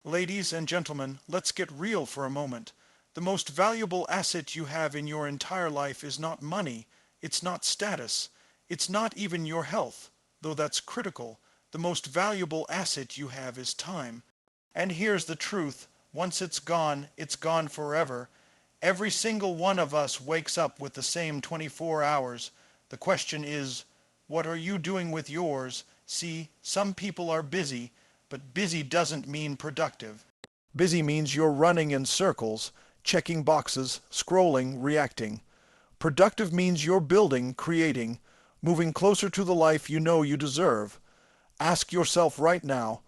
Ladies and gentlemen, let's get real for a moment. The most valuable asset you have in your entire life is not money, it's not status, it's not even your health, though that's critical. The most valuable asset you have is time. And here's the truth, once it's gone forever. Every single one of us wakes up with the same 24 hours. The question is, what are you doing with yours? See, some people are busy, but busy doesn't mean productive. Busy means you're running in circles, checking boxes, scrolling, reacting. Productive means you're building, creating, moving closer to the life you know you deserve. Ask yourself right now,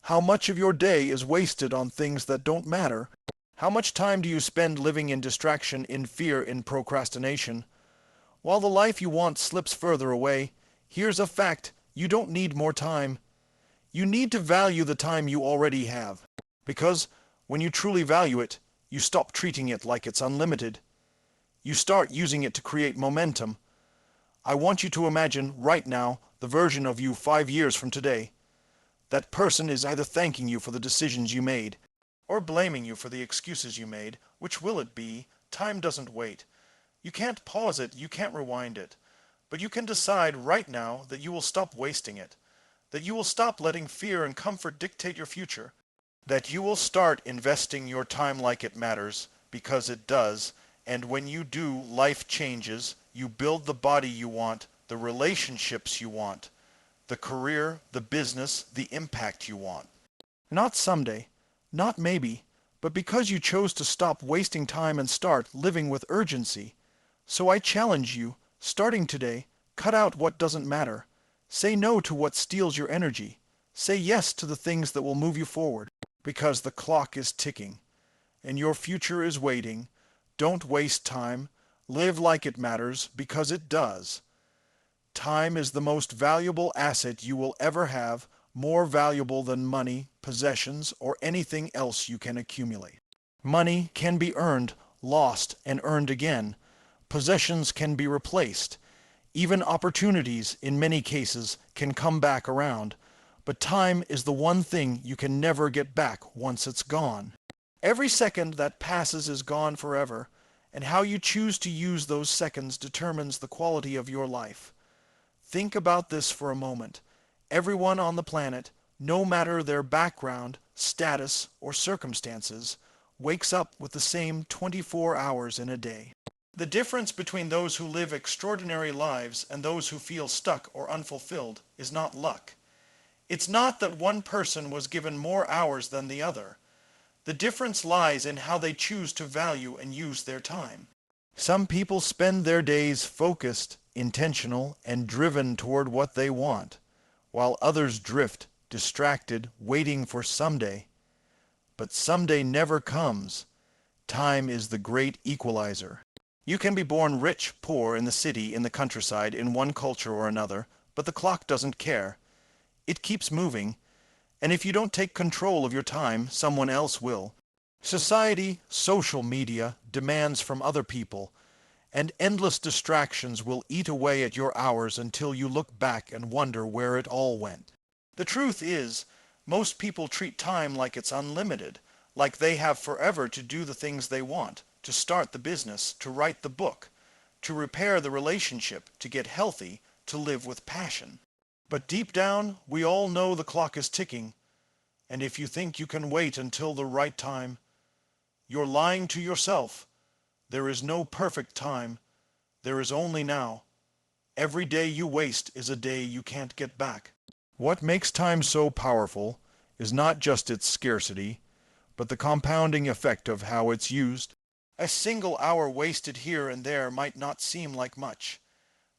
how much of your day is wasted on things that don't matter? How much time do you spend living in distraction, in fear, in procrastination? While the life you want slips further away, here's a fact: you don't need more time. You need to value the time you already have. Because when you truly value it, you stop treating it like it's unlimited. You start using it to create momentum. I want you to imagine right now the version of you 5 years from today. That person is either thanking you for the decisions you made, or blaming you for the excuses you made. Which will it be? Time doesn't wait. You can't pause it, you can't rewind it. But you can decide right now that you will stop wasting it, that you will stop letting fear and comfort dictate your future, that you will start investing your time like it matters, because it does, and when you do, life changes. You build the body you want, the relationships you want, the career, the business, the impact you want. Not someday, not maybe, but because you chose to stop wasting time and start living with urgency. So I challenge you, starting today, cut out what doesn't matter. Say no to what steals your energy. Say yes to the things that will move you forward, because the clock is ticking, and your future is waiting. Don't waste time. Live like it matters, because it does. Time is the most valuable asset you will ever have, more valuable than money, possessions, or anything else you can accumulate. Money can be earned, lost, and earned again. Possessions can be replaced. Even opportunities, in many cases, can come back around. But time is the one thing you can never get back once it's gone. Every second that passes is gone forever, and how you choose to use those seconds determines the quality of your life. Think about this for a moment. Everyone on the planet, no matter their background, status, or circumstances, wakes up with the same 24 hours in a day. The difference between those who live extraordinary lives and those who feel stuck or unfulfilled is not luck. It's not that one person was given more hours than the other. The difference lies in how they choose to value and use their time. Some people spend their days focused, intentional, and driven toward what they want, while others drift, distracted, waiting for someday. But someday never comes. Time is the great equalizer. You can be born rich, poor, in the city, in the countryside, in one culture or another, but the clock doesn't care. It keeps moving, and if you don't take control of your time, someone else will. Society, social media, demands from other people, and endless distractions will eat away at your hours until you look back and wonder where it all went. The truth is, most people treat time like it's unlimited, like they have forever to do the things they want, to start the business, to write the book, to repair the relationship, to get healthy, to live with passion. But deep down, we all know the clock is ticking, and if you think you can wait until the right time, you're lying to yourself. There is no perfect time. There is only now. Every day you waste is a day you can't get back. What makes time so powerful is not just its scarcity, but the compounding effect of how it's used. A single hour wasted here and there might not seem like much,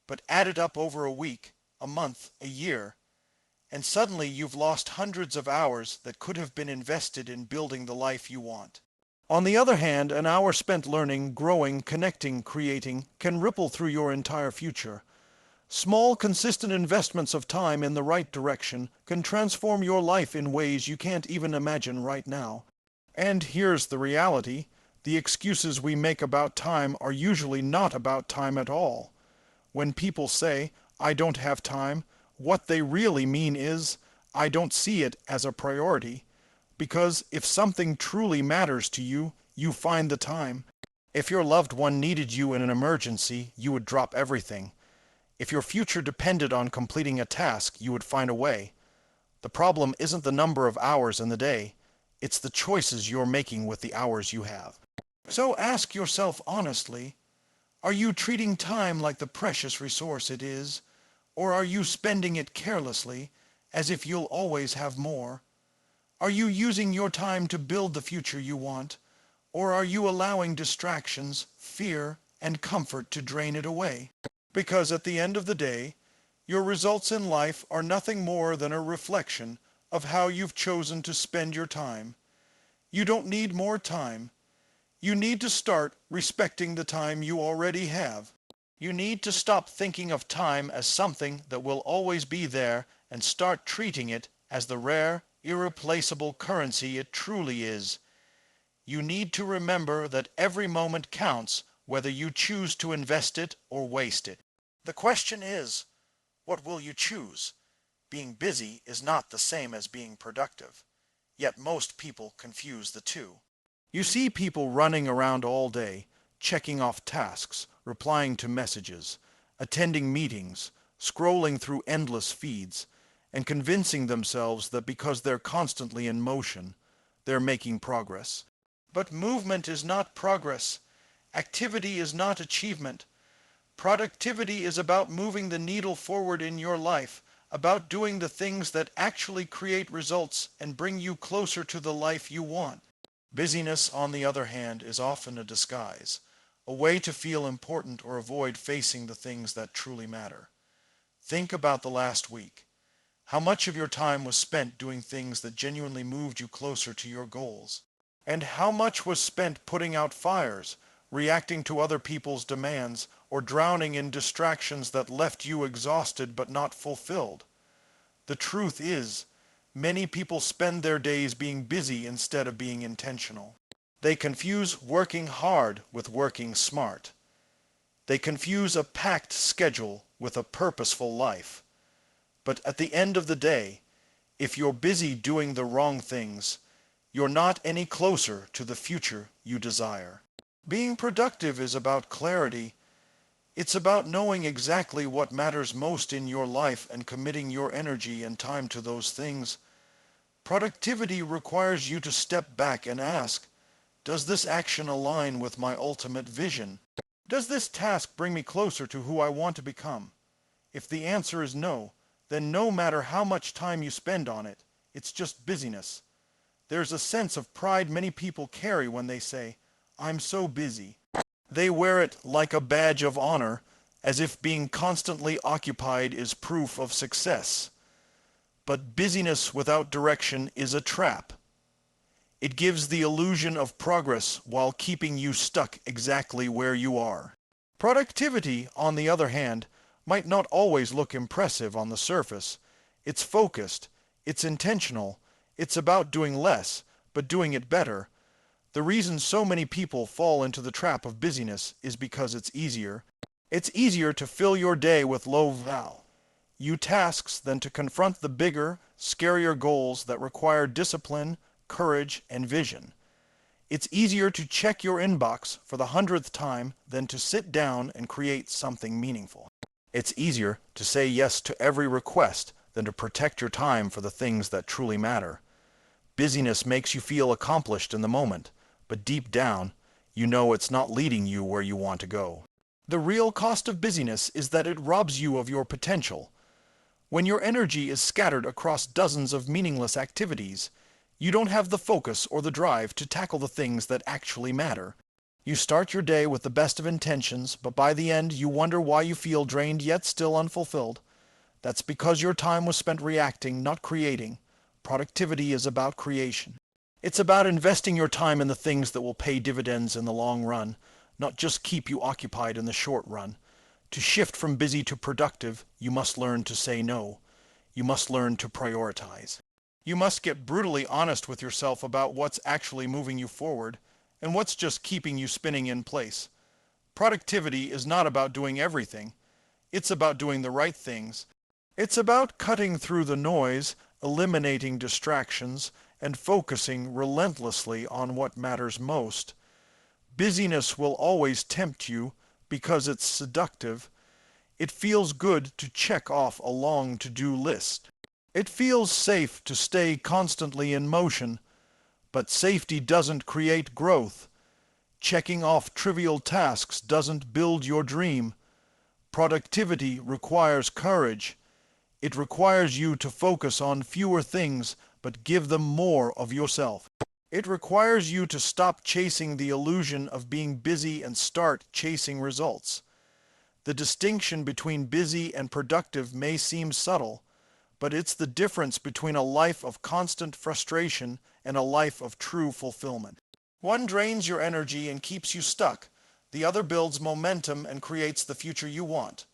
but add it up over a week, a month, a year, and suddenly you've lost hundreds of hours that could have been invested in building the life you want. On the other hand, an hour spent learning, growing, connecting, creating can ripple through your entire future. Small, consistent investments of time in the right direction can transform your life in ways you can't even imagine right now. And here's the reality: the excuses we make about time are usually not about time at all. When people say, "I don't have time," what they really mean is, "I don't see it as a priority." Because if something truly matters to you, you find the time. If your loved one needed you in an emergency, you would drop everything. If your future depended on completing a task, you would find a way. The problem isn't the number of hours in the day, it's the choices you're making with the hours you have. So ask yourself honestly, are you treating time like the precious resource it is, or are you spending it carelessly, as if you'll always have more? Are you using your time to build the future you want, or are you allowing distractions, fear, and comfort to drain it away? Because at the end of the day, your results in life are nothing more than a reflection of how you've chosen to spend your time. You don't need more time. You need to start respecting the time you already have. You need to stop thinking of time as something that will always be there and start treating it as the rare, irreplaceable currency it truly is. You need to remember that every moment counts, whether you choose to invest it or waste it. The question is, what will you choose? Being busy is not the same as being productive, yet most people confuse the two. You see people running around all day, checking off tasks, replying to messages, attending meetings, scrolling through endless feeds, and convincing themselves that because they're constantly in motion, they're making progress. But movement is not progress. Activity is not achievement. Productivity is about moving the needle forward in your life, about doing the things that actually create results and bring you closer to the life you want. Busyness, on the other hand, is often a disguise, a way to feel important or avoid facing the things that truly matter. Think about the last week. How much of your time was spent doing things that genuinely moved you closer to your goals? And how much was spent putting out fires, reacting to other people's demands, or drowning in distractions that left you exhausted but not fulfilled? The truth is, many people spend their days being busy instead of being intentional. They confuse working hard with working smart. They confuse a packed schedule with a purposeful life. But at the end of the day, if you're busy doing the wrong things, you're not any closer to the future you desire. Being productive is about clarity. It's about knowing exactly what matters most in your life and committing your energy and time to those things. Productivity requires you to step back and ask, does this action align with my ultimate vision? Does this task bring me closer to who I want to become? If the answer is no, then no matter how much time you spend on it, it's just busyness. There's a sense of pride many people carry when they say, I'm so busy. They wear it like a badge of honor, as if being constantly occupied is proof of success. But busyness without direction is a trap. It gives the illusion of progress while keeping you stuck exactly where you are. Productivity, on the other hand, might not always look impressive on the surface. It's focused, it's intentional, it's about doing less, but doing it better. The reason so many people fall into the trap of busyness is because it's easier. It's easier to fill your day with low-value tasks than to confront the bigger, scarier goals that require discipline, courage, and vision. It's easier to check your inbox for the 100th time than to sit down and create something meaningful. It's easier to say yes to every request than to protect your time for the things that truly matter. Busyness makes you feel accomplished in the moment, but deep down, you know it's not leading you where you want to go. The real cost of busyness is that it robs you of your potential. When your energy is scattered across dozens of meaningless activities, you don't have the focus or the drive to tackle the things that actually matter. You start your day with the best of intentions, but by the end you wonder why you feel drained yet still unfulfilled. That's because your time was spent reacting, not creating. Productivity is about creation. It's about investing your time in the things that will pay dividends in the long run, not just keep you occupied in the short run. To shift from busy to productive, you must learn to say no. You must learn to prioritize. You must get brutally honest with yourself about what's actually moving you forward and what's just keeping you spinning in place. Productivity is not about doing everything. It's about doing the right things. It's about cutting through the noise, eliminating distractions, and focusing relentlessly on what matters most. Busyness will always tempt you because it's seductive. It feels good to check off a long to-do list. It feels safe to stay constantly in motion, but safety doesn't create growth. Checking off trivial tasks doesn't build your dream. Productivity requires courage. It requires you to focus on fewer things but give them more of yourself. It requires you to stop chasing the illusion of being busy and start chasing results. The distinction between busy and productive may seem subtle, but it's the difference between a life of constant frustration and a life of true fulfillment. One drains your energy and keeps you stuck. The other builds momentum and creates the future you want.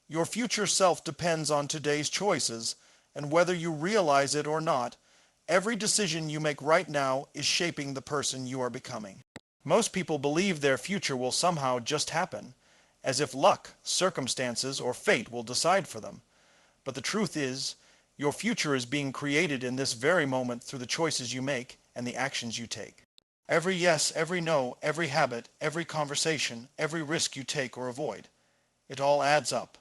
Your future self depends on today's choices, and whether you realize it or not, every decision you make right now is shaping the person you are becoming. Most people believe their future will somehow just happen, as if luck, circumstances, or fate will decide for them. But the truth is, your future is being created in this very moment through the choices you make and the actions you take. Every yes, every no, every habit, every conversation, every risk you take or avoid, it all adds up.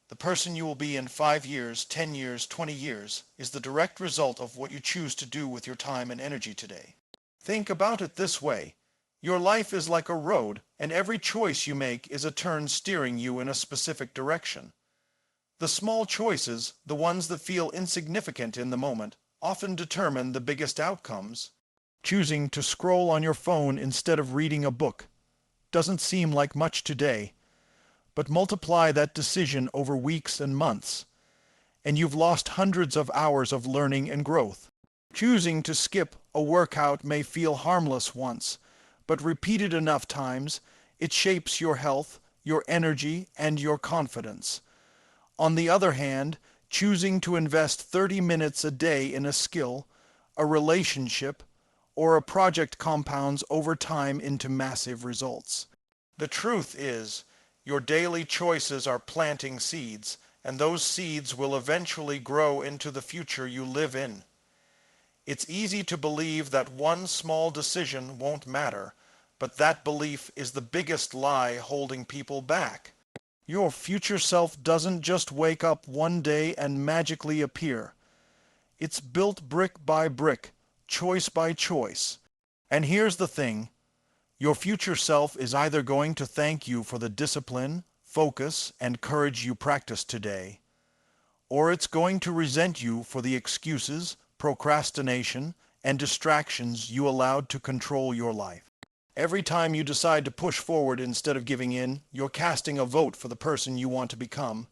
The person you will be in 5 years, 10 years, 20 years is the direct result of what you choose to do with your time and energy today. Think about it this way. Your life is like a road, and every choice you make is a turn steering you in a specific direction. The small choices, the ones that feel insignificant in the moment, often determine the biggest outcomes. Choosing to scroll on your phone instead of reading a book doesn't seem like much today, but multiply that decision over weeks and months, and you've lost hundreds of hours of learning and growth. Choosing to skip a workout may feel harmless once, but repeated enough times, it shapes your health, your energy, and your confidence. On the other hand, choosing to invest 30 minutes a day in a skill, a relationship, or a project compounds over time into massive results. The truth is, your daily choices are planting seeds, and those seeds will eventually grow into the future you live in. It's easy to believe that one small decision won't matter, but that belief is the biggest lie holding people back. Your future self doesn't just wake up one day and magically appear. It's built brick by brick, choice by choice. And here's the thing, your future self is either going to thank you for the discipline, focus, and courage you practiced today, or it's going to resent you for the excuses, procrastination, and distractions you allowed to control your life. Every time you decide to push forward instead of giving in, you're casting a vote for the person you want to become.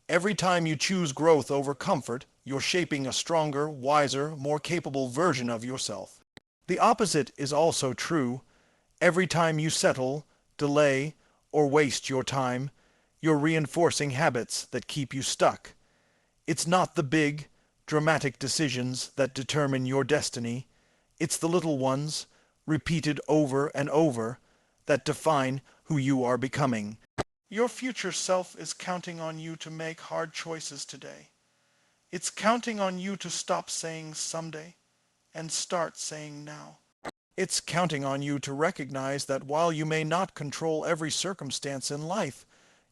Every time you choose growth over comfort, you're shaping a stronger, wiser, more capable version of yourself. The opposite is also true. Every time you settle, delay, or waste your time, you're reinforcing habits that keep you stuck. It's not the big, dramatic decisions that determine your destiny. It's the little ones, repeated over and over, that define who you are becoming. Your future self is counting on you to make hard choices today. It's counting on you to stop saying someday and start saying now. It's counting on you to recognize that while you may not control every circumstance in life,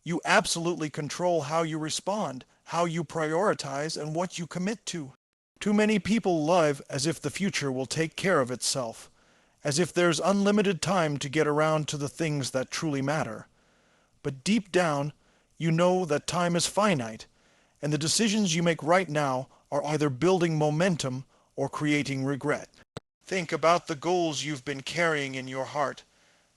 you absolutely control how you respond, how you prioritize, and what you commit to. Too many people live as if the future will take care of itself, as if there's unlimited time to get around to the things that truly matter. But deep down, you know that time is finite, and the decisions you make right now are either building momentum or creating regret. Think about the goals you've been carrying in your heart,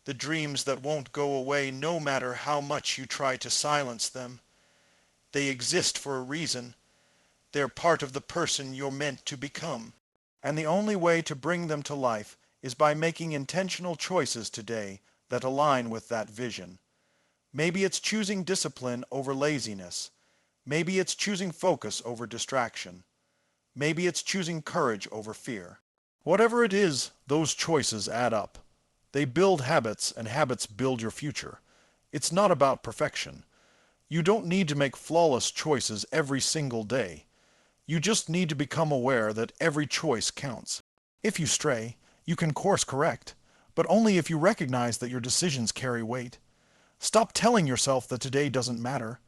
the dreams that won't go away no matter how much you try to silence them. They exist for a reason. They're part of the person you're meant to become. And the only way to bring them to life is by making intentional choices today that align with that vision. Maybe it's choosing discipline over laziness. Maybe it's choosing focus over distraction. Maybe it's choosing courage over fear. Whatever it is, those choices add up. They build habits, and habits build your future. It's not about perfection. You don't need to make flawless choices every single day. You just need to become aware that every choice counts. If you stray, you can course correct, but only if you recognize that your decisions carry weight. Stop telling yourself that today doesn't matter.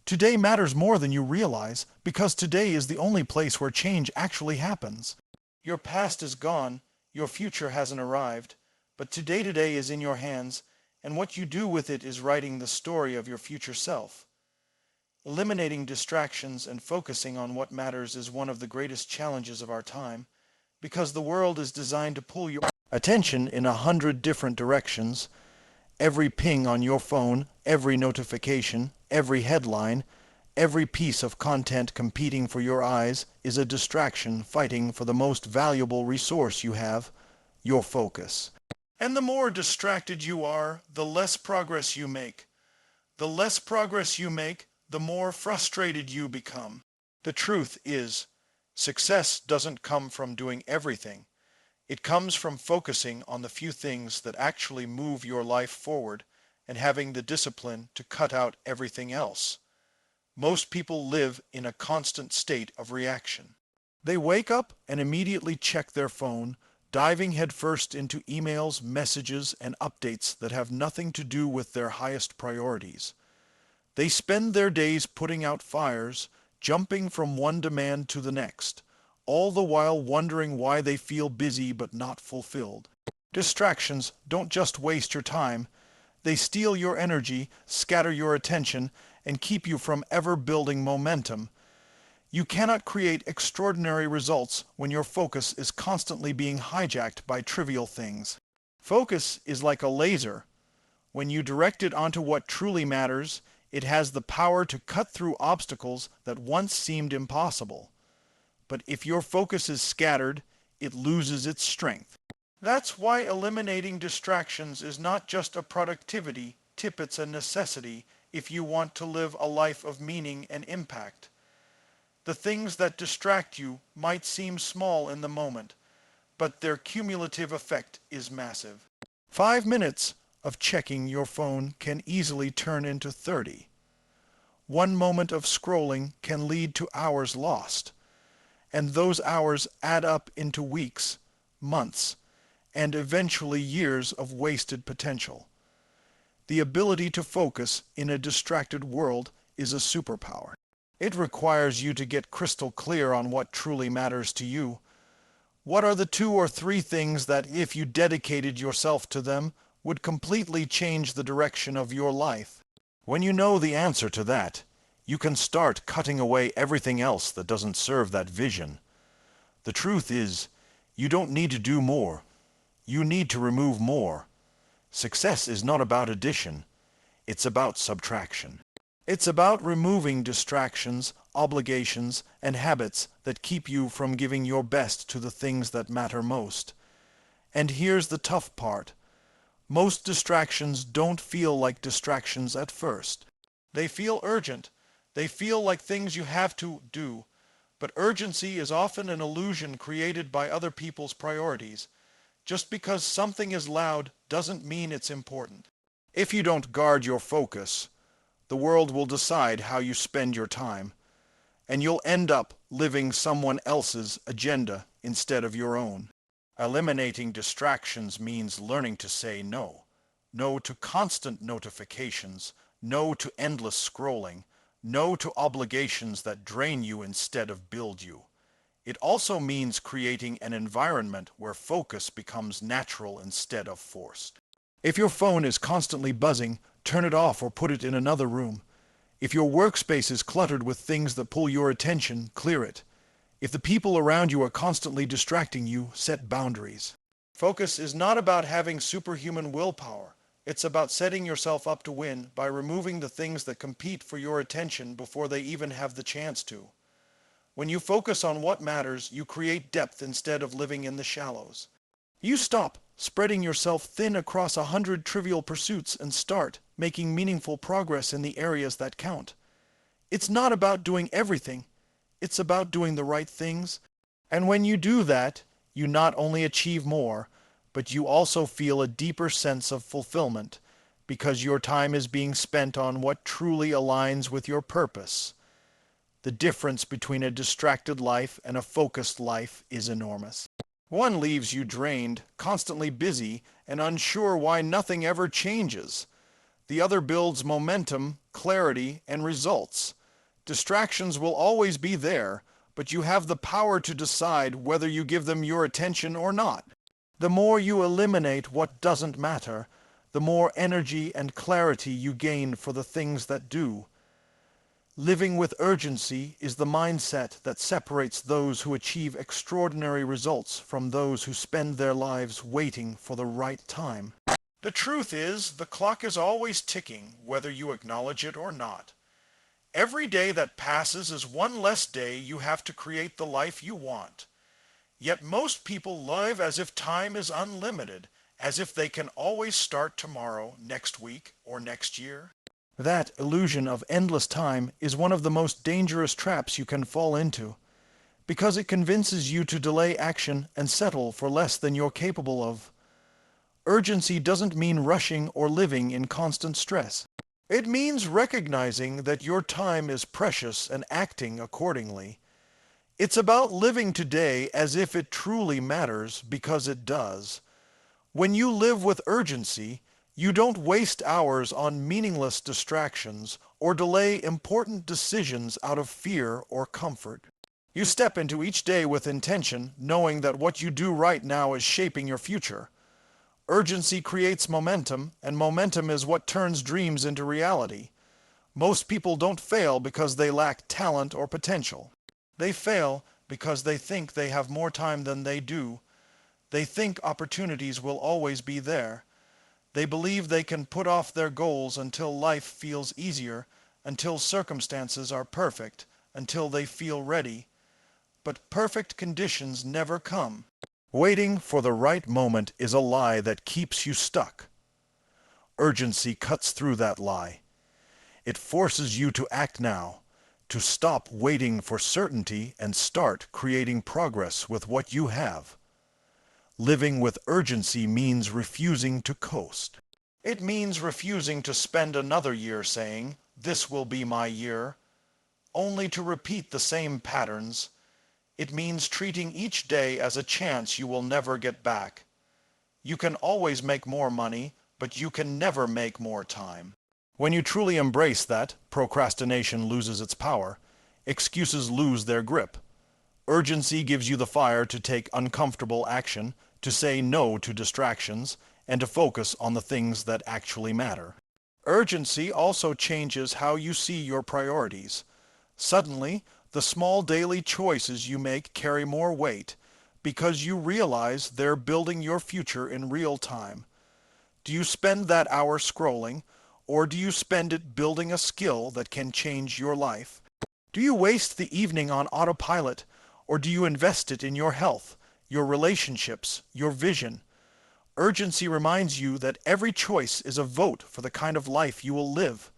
Today matters more than you realize, because today is the only place where change actually happens. Your past is gone, your future hasn't arrived, but today is in your hands, and what you do with it is writing the story of your future self. Eliminating distractions and focusing on what matters is one of the greatest challenges of our time, because the world is designed to pull your attention in 100 different directions. Every ping on your phone, every notification, every headline, every piece of content competing for your eyes is a distraction fighting for the most valuable resource you have, your focus. And the more distracted you are, the less progress you make. The less progress you make, the more frustrated you become. The truth is, success doesn't come from doing everything. It comes from focusing on the few things that actually move your life forward and having the discipline to cut out everything else. Most people live in a constant state of reaction. They wake up and immediately check their phone, diving headfirst into emails, messages, and updates that have nothing to do with their highest priorities. They spend their days putting out fires, jumping from one demand to the next, all the while wondering why they feel busy but not fulfilled. Distractions don't just waste your time, they steal your energy, scatter your attention, and keep you from ever building momentum. You cannot create extraordinary results when your focus is constantly being hijacked by trivial things. Focus is like a laser. When you direct it onto what truly matters, it has the power to cut through obstacles that once seemed impossible. But if your focus is scattered, it loses its strength. That's why eliminating distractions is not just a productivity tip, it's a necessity if you want to live a life of meaning and impact. The things that distract you might seem small in the moment, but their cumulative effect is massive. 5 minutes of checking your phone can easily turn into 30. One moment of scrolling can lead to hours lost, and those hours add up into weeks, months, and eventually years of wasted potential. The ability to focus in a distracted world is a superpower. It requires you to get crystal clear on what truly matters to you. What are the 2 or 3 things that, if you dedicated yourself to them, would completely change the direction of your life? When you know the answer to that, you can start cutting away everything else that doesn't serve that vision. The truth is, you don't need to do more. You need to remove more. Success is not about addition. It's about subtraction. It's about removing distractions, obligations, and habits that keep you from giving your best to the things that matter most. And here's the tough part. Most distractions don't feel like distractions at first. They feel urgent. They feel like things you have to do. But urgency is often an illusion created by other people's priorities. Just because something is loud doesn't mean it's important. If you don't guard your focus, the world will decide how you spend your time, and you'll end up living someone else's agenda instead of your own. Eliminating distractions means learning to say no. No to constant notifications, no to endless scrolling, no to obligations that drain you instead of build you. It also means creating an environment where focus becomes natural instead of forced. If your phone is constantly buzzing, turn it off or put it in another room. If your workspace is cluttered with things that pull your attention, clear it. If the people around you are constantly distracting you, set boundaries. Focus is not about having superhuman willpower. It's about setting yourself up to win by removing the things that compete for your attention before they even have the chance to. When you focus on what matters, you create depth instead of living in the shallows. You stop spreading yourself thin across 100 trivial pursuits and start making meaningful progress in the areas that count. It's not about doing everything. It's about doing the right things. And when you do that, you not only achieve more, but you also feel a deeper sense of fulfillment because your time is being spent on what truly aligns with your purpose. The difference between a distracted life and a focused life is enormous. One leaves you drained, constantly busy, and unsure why nothing ever changes. The other builds momentum, clarity, and results. Distractions will always be there, but you have the power to decide whether you give them your attention or not. The more you eliminate what doesn't matter, the more energy and clarity you gain for the things that do. Living with urgency is the mindset that separates those who achieve extraordinary results from those who spend their lives waiting for the right time. The truth is, the clock is always ticking, whether you acknowledge it or not. Every day that passes is one less day you have to create the life you want. Yet most people live as if time is unlimited, as if they can always start tomorrow, next week, or next year. That illusion of endless time is one of the most dangerous traps you can fall into, because it convinces you to delay action and settle for less than you're capable of. Urgency doesn't mean rushing or living in constant stress. It means recognizing that your time is precious and acting accordingly. It's about living today as if it truly matters, because it does. When you live with urgency, you don't waste hours on meaningless distractions or delay important decisions out of fear or comfort. You step into each day with intention, knowing that what you do right now is shaping your future. Urgency creates momentum, and momentum is what turns dreams into reality. Most people don't fail because they lack talent or potential. They fail because they think they have more time than they do. They think opportunities will always be there. They believe they can put off their goals until life feels easier, until circumstances are perfect, until they feel ready. But perfect conditions never come. Waiting for the right moment is a lie that keeps you stuck. Urgency cuts through that lie. It forces you to act now, to stop waiting for certainty and start creating progress with what you have. Living with urgency means refusing to coast. It means refusing to spend another year saying, "This will be my year," only to repeat the same patterns. It means treating each day as a chance you will never get back. You can always make more money, but you can never make more time. When you truly embrace that, procrastination loses its power. Excuses lose their grip. Urgency gives you the fire to take uncomfortable action, to say no to distractions, and to focus on the things that actually matter. Urgency also changes how you see your priorities. Suddenly, the small daily choices you make carry more weight, because you realize they're building your future in real time. Do you spend that hour scrolling, or do you spend it building a skill that can change your life? Do you waste the evening on autopilot, or do you invest it in your health, your relationships, your vision? Urgency reminds you that every choice is a vote for the kind of life you will live.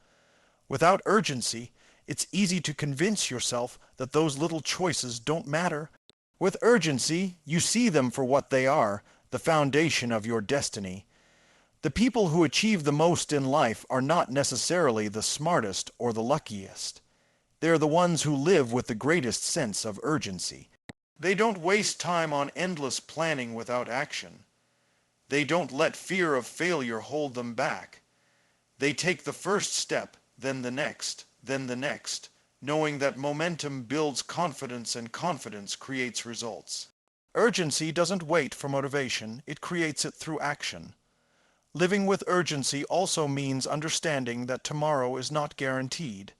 Without urgency, it's easy to convince yourself that those little choices don't matter. With urgency, you see them for what they are, the foundation of your destiny. The people who achieve the most in life are not necessarily the smartest or the luckiest. They're the ones who live with the greatest sense of urgency. They don't waste time on endless planning without action. They don't let fear of failure hold them back. They take the first step, then the next, knowing that momentum builds confidence and confidence creates results. Urgency doesn't wait for motivation, it creates it through action. Living with urgency also means understanding that tomorrow is not guaranteed.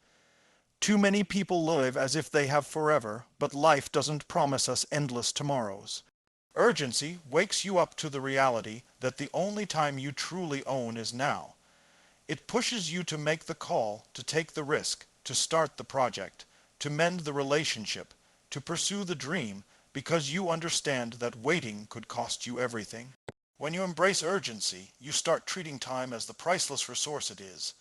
Too many people live as if they have forever, but life doesn't promise us endless tomorrows. Urgency wakes you up to the reality that the only time you truly own is now. It pushes you to make the call, to take the risk, to start the project, to mend the relationship, to pursue the dream, because you understand that waiting could cost you everything. When you embrace urgency, you start treating time as the priceless resource it is.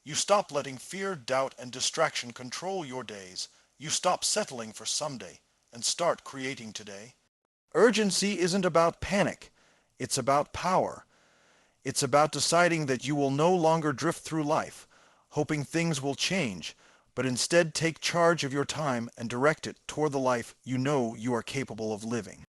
You stop letting fear, doubt, and distraction control your days. You stop settling for someday and start creating today. Urgency isn't about panic. It's about power. It's about deciding that you will no longer drift through life, hoping things will change, but instead take charge of your time and direct it toward the life you know you are capable of living.